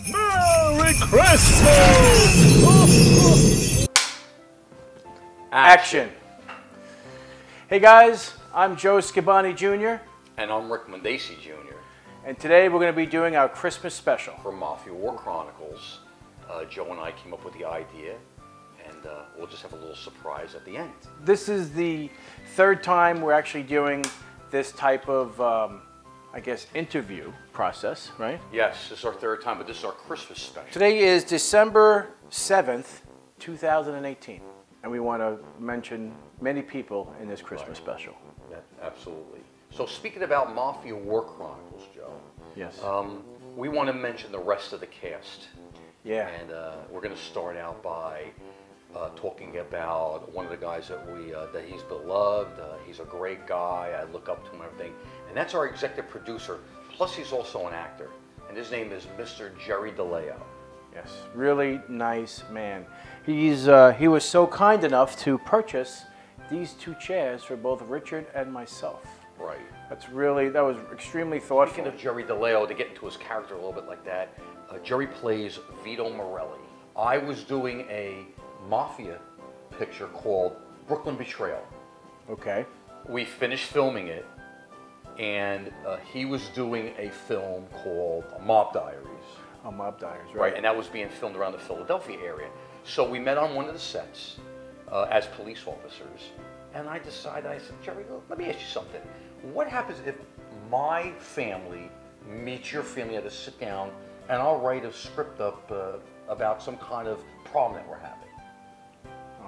Merry Christmas! Action. Hey guys, I'm Joe Scabani Jr. And I'm Rick Mendaci Jr. And today we're going to be doing our Christmas special. For Mafia War Chronicles. Joe and I came up with the idea, and we'll just have a little surprise at the end. This is the third time we're actually doing this type of, I guess, interview process, right? Yes, this is our third time, but this is our Christmas special. Today is December 7th, 2018. And we want to mention many people in this Christmas special. Yeah, absolutely. So speaking about Mafia War Chronicles, Joe. Yes. We want to mention the rest of the cast. Yeah. And we're going to start out by talking about one of the guys that that he's beloved. He's a great guy. I look up to him and everything. And that's our executive producer. Plus, he's also an actor. And his name is Mr. Jerry DeLeo. Yes, really nice man. He was so kind enough to purchase these two chairs for both Richard and myself. Right. That was extremely thoughtful. Speaking of Jerry DeLeo, to get into his character a little bit like that, Jerry plays Vito Morelli. I was doing a Mafia picture called Brooklyn Betrayal. Okay. We finished filming it, and he was doing a film called Mob Diaries. Oh, Mob Diaries, right. Right, and that was being filmed around the Philadelphia area. So we met on one of the sets as police officers, and I said, Jerry, let me ask you something. What happens if my family meets your family at a sit down, and I'll write a script up about some kind of problem that we're having?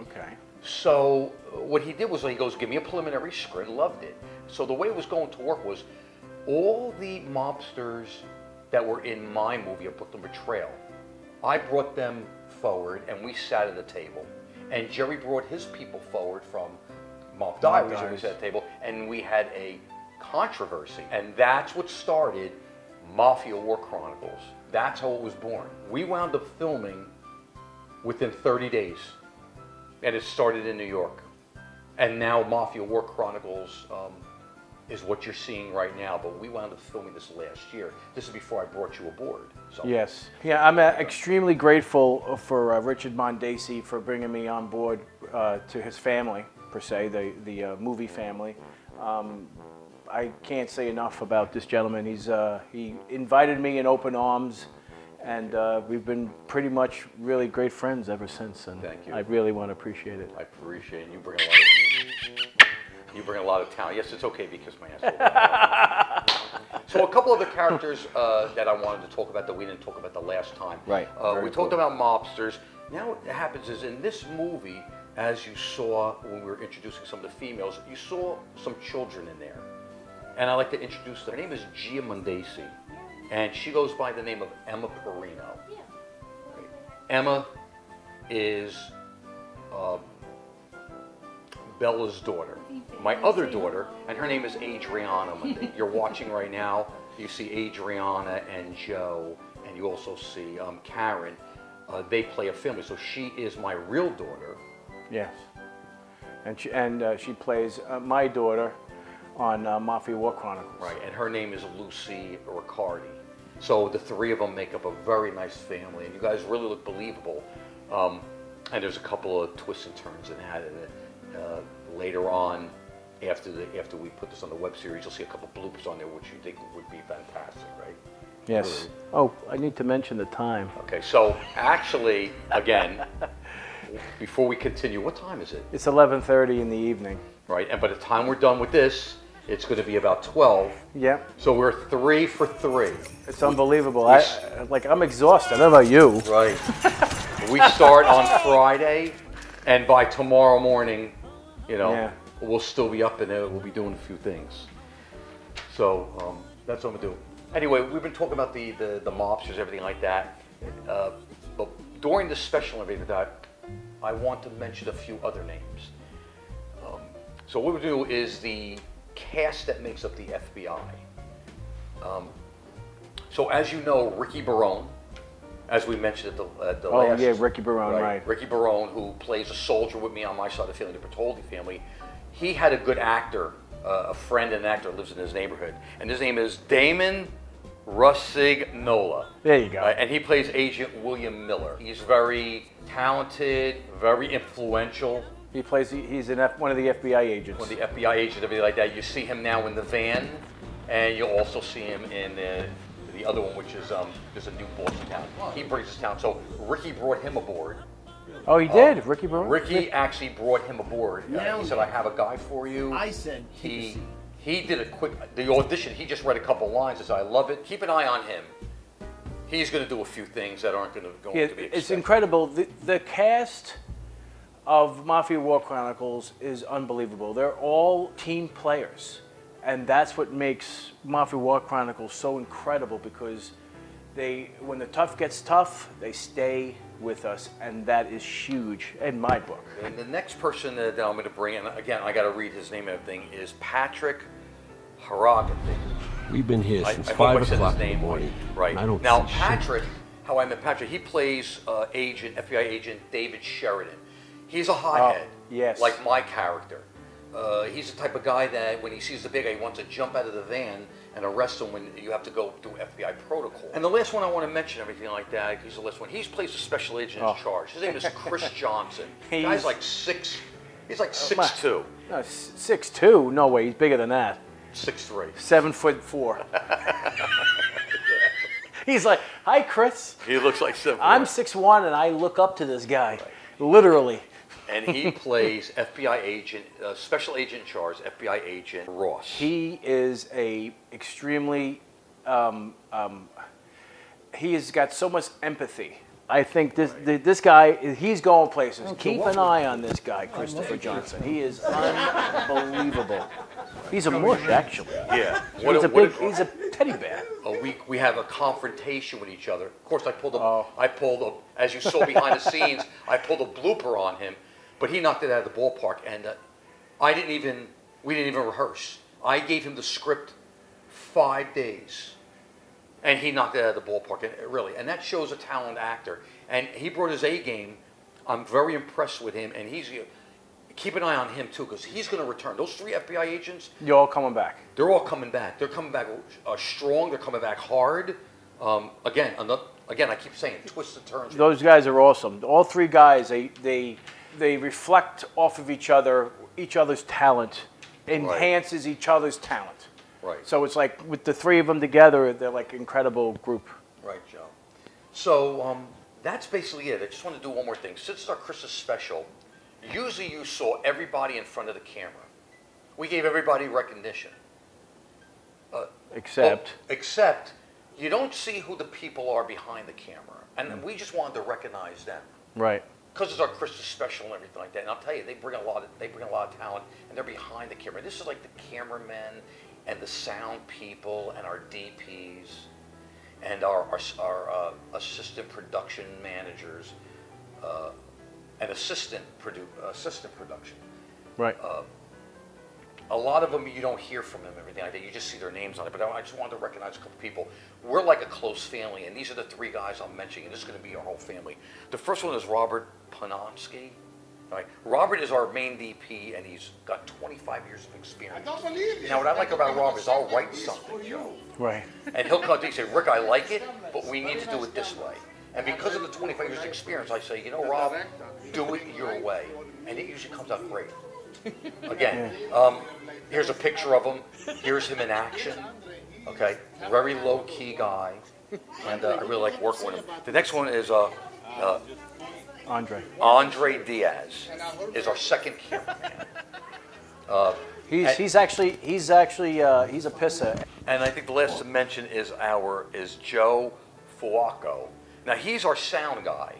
Okay. So what he did was he goes, give me a preliminary script, loved it. So the way it was going to work was all the mobsters that were in my movie, A Brooklyn Betrayal, I brought them forward and we sat at a table. And Jerry brought his people forward from Mob Diaries and we sat at a table, and we had a controversy. And that's what started Mafia War Chronicles. That's how it was born. We wound up filming within 30 days. And it started in New York. And now Mafia War Chronicles is what you're seeing right now, but we wound up filming this last year. This is before I brought you aboard. So. Yes. Yeah, I'm extremely grateful for Richard Mendaci for bringing me on board to his family, per se, the movie family. I can't say enough about this gentleman. He invited me in open arms, and we've been pretty much really great friends ever since. And thank you. I really want to appreciate it. I appreciate it. You bring a lot of talent. Yes, it's okay because my ass. So a couple other characters that I wanted to talk about that we didn't talk about the last time. Right. We talked about mobsters. Now what happens is in this movie, as you saw when we were introducing some of the females, you saw some children in there. And I'd like to introduce them. Her name is Gia Mendaci, and she goes by the name of Emma Perino. Right. Emma is Bella's daughter, my other daughter, and her name is Adriana Mendaci. You're watching right now, you see Adriana and Joe, and you also see Karen. They play a family, so she is my real daughter. Yes. And she plays my daughter on Mafia War Chronicles. Right, and her name is Lucy Riccardi. So the three of them make up a very nice family, and you guys really look believable. And there's a couple of twists and turns in that. Later on, after we put this on the web series, you'll see a couple bloopers on there, which you think would be fantastic, right? Yes. Really? Oh, I need to mention the time. Okay, so actually, again, before we continue, what time is it? It's 11:30 in the evening. Right, and by the time we're done with this, it's going to be about 12. Yep. So we're 3 for 3. It's unbelievable. I'm exhausted. I don't know about you. Right. We start on Friday, and by tomorrow morning, we'll still be up and we'll be doing a few things. So that's what I'm gonna do. Anyway, we've been talking about the mobsters, everything like that. But during this special and everything like that, I want to mention a few other names. So what we do is the cast that makes up the FBI. So as you know, Ricky Barone, as we mentioned at the last... Oh yeah, Ricky Barone, right. Ricky Barone, who plays a soldier with me on my side of the family, the Bertoldi family. He had a good actor a friend and actor lives in his neighborhood, and his name is Damon Russignola. There you go. And he plays Agent William Miller. He's very talented, very influential. He's one of the FBI agents. One of the FBI agents, everything like that. You see him now in the van, and you'll also see him in the other one, which is there's a new boss in town. He brings us town. So Ricky brought him aboard. Oh, he did? Ricky brought him? Ricky actually brought him aboard. He said, I have a guy for you. I said, he did the audition, he just read a couple lines and said, I love it. Keep an eye on him. He's going to do a few things that aren't going to be expected. It's incredible. The cast of Mafia War Chronicles is unbelievable. They're all team players. And that's what makes Mafia War Chronicles so incredible, because when the tough gets tough, they stay with us, and that is huge in my book. And the next person that I'm going to bring in, again, I got to read his name and everything, is Patrick Harathi. We've been here since 5 o'clock in the morning. Right. Now, Patrick, how I met Patrick, he plays FBI agent David Sheridan. He's a hothead, yes, like my character. He's the type of guy that when he sees the big guy, he wants to jump out of the van and arrest him when you have to go through FBI protocol. And the last one I want to mention, everything like that, he's the last one. He plays a special agent in charge. His name is Chris Johnson. Guy's like he's like 6'2". No, 6'2"? No way, he's bigger than that. 6'3". 7'4". He's like, hi, Chris. He looks like 7'4". I'm 6'1", and I look up to this guy, literally. And he plays FBI agent, special agent in charge, FBI agent Ross. He is a extremely, he has got so much empathy. I think this guy, he's going places. Keep an eye on this guy, Christopher Johnson. He is unbelievable. He's a mush, actually. Yeah. He's a teddy bear. We have a confrontation with each other. Of course, I pulled as you saw behind the scenes, I pulled a blooper on him. But he knocked it out of the ballpark, and we didn't even rehearse. I gave him the script 5 days, and he knocked it out of the ballpark, and that shows a talented actor. And he brought his A game. I'm very impressed with him, and keep an eye on him too, because he's going to return. Those 3 FBI agents, you're all coming back. They're all coming back. They're coming back strong. They're coming back hard. Again, I keep saying twists and turns. Those guys are awesome. All 3 guys, they reflect off of each other's talent, enhances each other's talent. Right. So it's like with the 3 of them together, they're like an incredible group. Right, Joe. So that's basically it. I just want to do one more thing. Since it's our Christmas special, usually you saw everybody in front of the camera. We gave everybody recognition. Except you don't see who the people are behind the camera. And we just wanted to recognize them. Right. Because it's our Christmas special and everything like that. And I'll tell you, they bring a lot of talent, and they're behind the camera. This is like the cameramen and the sound people and our DPs and our assistant production managers and assistant production. Right. A lot of them you don't hear from them, everything like that. You just see their names on it. But I just wanted to recognize a couple people. We're like a close family, and these are the 3 guys I'm mentioning, and this is going to be our whole family. The first one is Robert Panonsky. Right. Robert is our main DP, and he's got 25 years of experience. I don't believe it. Now, what I like about Robert is I'll write something, Joe. Right. And he'll come to me and say, Rick, I like it, but we need to do it this way. And because of the 25 years of experience, I say, you know, Rob, do it your way. And it usually comes out great. Again, here's a picture of him. Here's him in action. Okay, very low-key guy, and I really like working with him. The next one is Andre Diaz is our second cameraman. He's a pisser. And I think the last to mention is Joe Fuaco. Now he's our sound guy.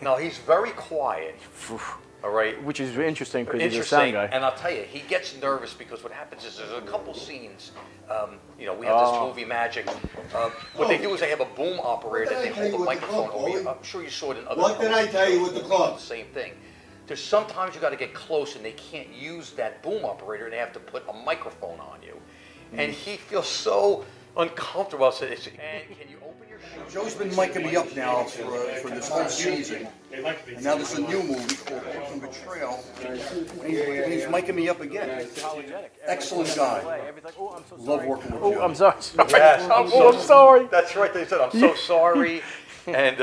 Now he's very quiet. All right. Which is interesting because he's a sound guy. And I'll tell you, he gets nervous because what happens is there's a couple scenes, you know, we have this movie Magic. What they do is they have a boom operator that they hold the microphone over you. I'm sure you saw it in other What did I tell you with the club? Same thing. There's sometimes you got to get close and they can't use that boom operator and they have to put a microphone on you. And he feels so uncomfortable. And can you open your Joe's been miking me up now for this whole season. And now there's a new movie called Brooklyn Betrayal. And he's miking me up again. Excellent guy. Love working with you. Oh, I'm sorry. Yes, I'm sorry. That's right. They said, I'm so sorry. And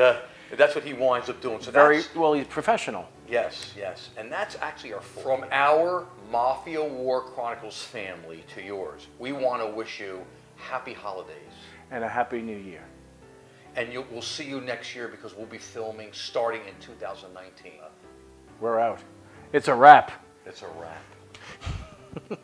that's what he winds up doing. So Well, he's professional. Yes, yes. And that's actually from our Mafia War Chronicles family to yours. We want to wish you happy holidays. And a happy new year. And we'll see you next year because we'll be filming starting in 2019. We're out. It's a wrap. It's a wrap.